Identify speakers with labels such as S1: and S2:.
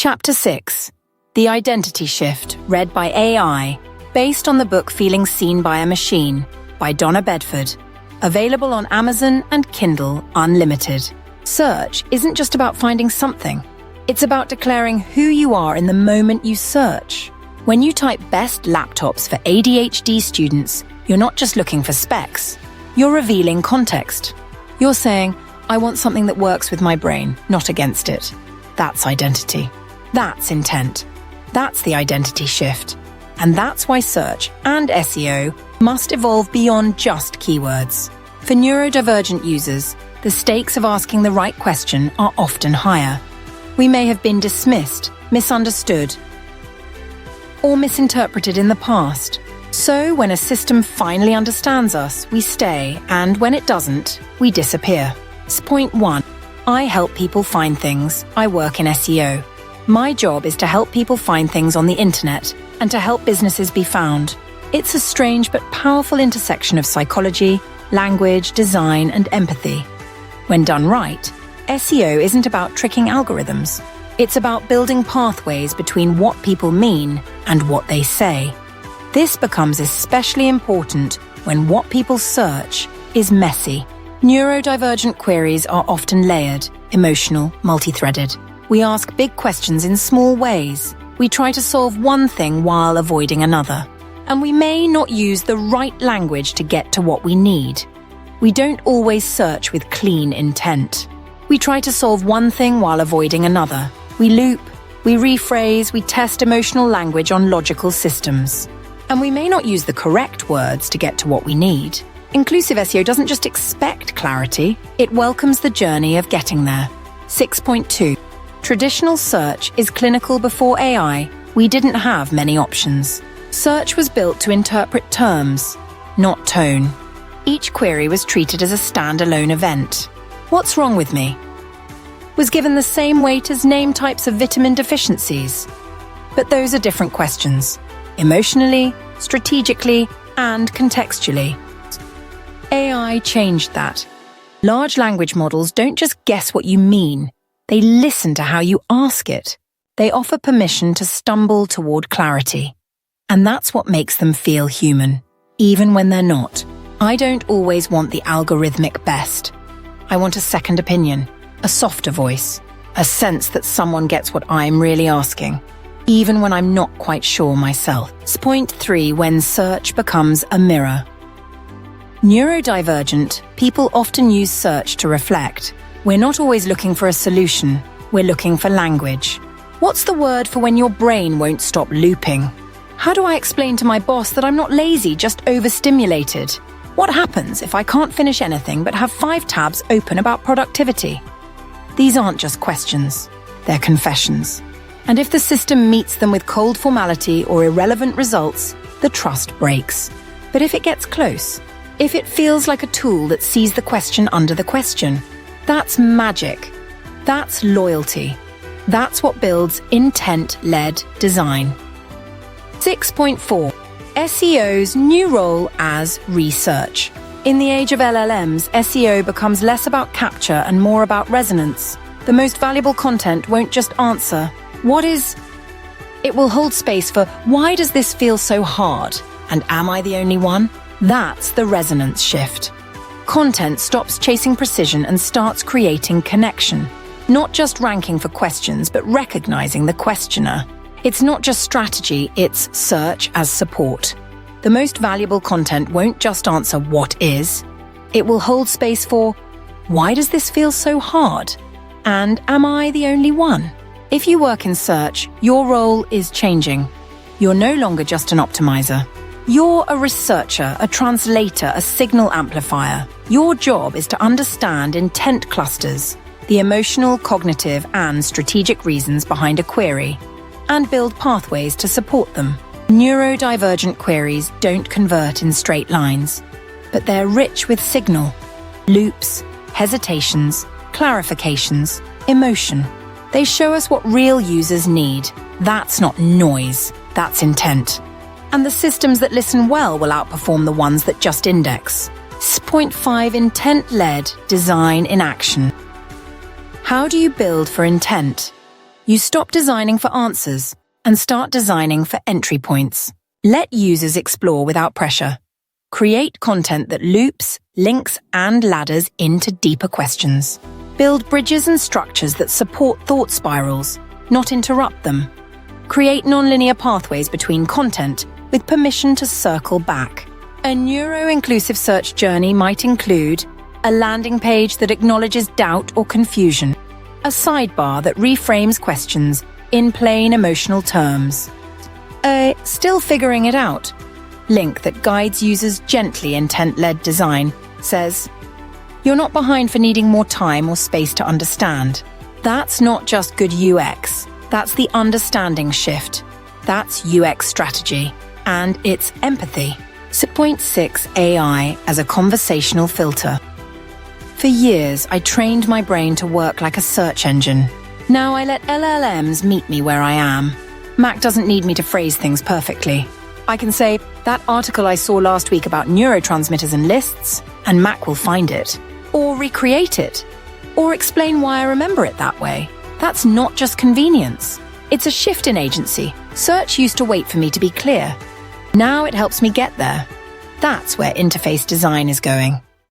S1: Chapter 6. The Identity Shift, read by AI, based on the book Feeling Seen by a Machine, by Donna Bedford. Available on Amazon and Kindle Unlimited. Search isn't just about finding something. It's about declaring who you are in the moment you search. When you type best laptops for ADHD students, you're not just looking for specs. You're revealing context. You're saying, I want something that works with my brain, not against it. That's identity. That's intent. That's the identity shift. And that's why search and SEO must evolve beyond just keywords. For neurodivergent users, the stakes of asking the right question are often higher. We may have been dismissed, misunderstood, or misinterpreted in the past. So when a system finally understands us, we stay, and when it doesn't, we disappear. Point 1. I help people find things. I work in SEO. My job is to help people find things on the internet and to help businesses be found. It's a strange but powerful intersection of psychology, language, design, and empathy. When done right, SEO isn't about tricking algorithms. It's about building pathways between what people mean and what they say. This becomes especially important when what people search is messy. Neurodivergent queries are often layered, emotional, multi-threaded. We ask big questions in small ways. We try to solve one thing while avoiding another. And we may not use the right language to get to what we need. We don't always search with clean intent. We try to solve one thing while avoiding another. We loop, we rephrase, we test emotional language on logical systems. And we may not use the correct words to get to what we need. Inclusive SEO doesn't just expect clarity, it welcomes the journey of getting there. 6.2. Traditional search is clinical before AI. We didn't have many options. Search was built to interpret terms, not tone. Each query was treated as a standalone event. What's wrong with me? Was given the same weight as name types of vitamin deficiencies. But those are different questions. Emotionally, strategically, and contextually. AI changed that. Large language models don't just guess what you mean. They listen to how you ask it. They offer permission to stumble toward clarity. And that's what makes them feel human, even when they're not. I don't always want the algorithmic best. I want a second opinion, a softer voice, a sense that someone gets what I'm really asking, even when I'm not quite sure myself. Point 3. When search becomes a mirror. Neurodivergent, people often use search to reflect. We're not always looking for a solution, we're looking for language. What's the word for when your brain won't stop looping? How do I explain to my boss that I'm not lazy, just overstimulated? What happens if I can't finish anything but have 5 tabs open about productivity? These aren't just questions, they're confessions. And if the system meets them with cold formality or irrelevant results, the trust breaks. But if it gets close, if it feels like a tool that sees the question under the question, that's magic. That's loyalty. That's what builds intent-led design. 6.4. SEO's new role as research. In the age of LLMs, SEO becomes less about capture and more about resonance. The most valuable content won't just answer, what is? It will hold space for, why does this feel so hard? And am I the only one? That's the resonance shift. Content stops chasing precision and starts creating connection. Not just ranking for questions, but recognizing the questioner. It's not just strategy, it's search as support. The most valuable content won't just answer what is. It will hold space for, why does this feel so hard? And am I the only one? If you work in search, your role is changing. You're no longer just an optimizer. You're a researcher, a translator, a signal amplifier. Your job is to understand intent clusters, the emotional, cognitive, and strategic reasons behind a query, and build pathways to support them. Neurodivergent queries don't convert in straight lines, but they're rich with signal, loops, hesitations, clarifications, emotion. They show us what real users need. That's not noise, that's intent. And the systems that listen well will outperform the ones that just index. Point 5. Intent-led design in action. How do you build for intent? You stop designing for answers and start designing for entry points. Let users explore without pressure. Create content that loops, links, and ladders into deeper questions. Build bridges and structures that support thought spirals, not interrupt them. Create nonlinear pathways between content with permission to circle back. A neuro-inclusive search journey might include a landing page that acknowledges doubt or confusion, a sidebar that reframes questions in plain emotional terms, a still figuring it out link that guides users gently. Intent-led design says, you're not behind for needing more time or space to understand. That's not just good UX. That's the understanding shift. That's UX strategy. And it's empathy. So point 6 AI as a conversational filter. For years, I trained my brain to work like a search engine. Now I let LLMs meet me where I am. Mac doesn't need me to phrase things perfectly. I can say, that article I saw last week about neurotransmitters and lists, and Mac will find it. Or recreate it. Or explain why I remember it that way. That's not just convenience. It's a shift in agency. Search used to wait for me to be clear. Now it helps me get there. That's where interface design is going.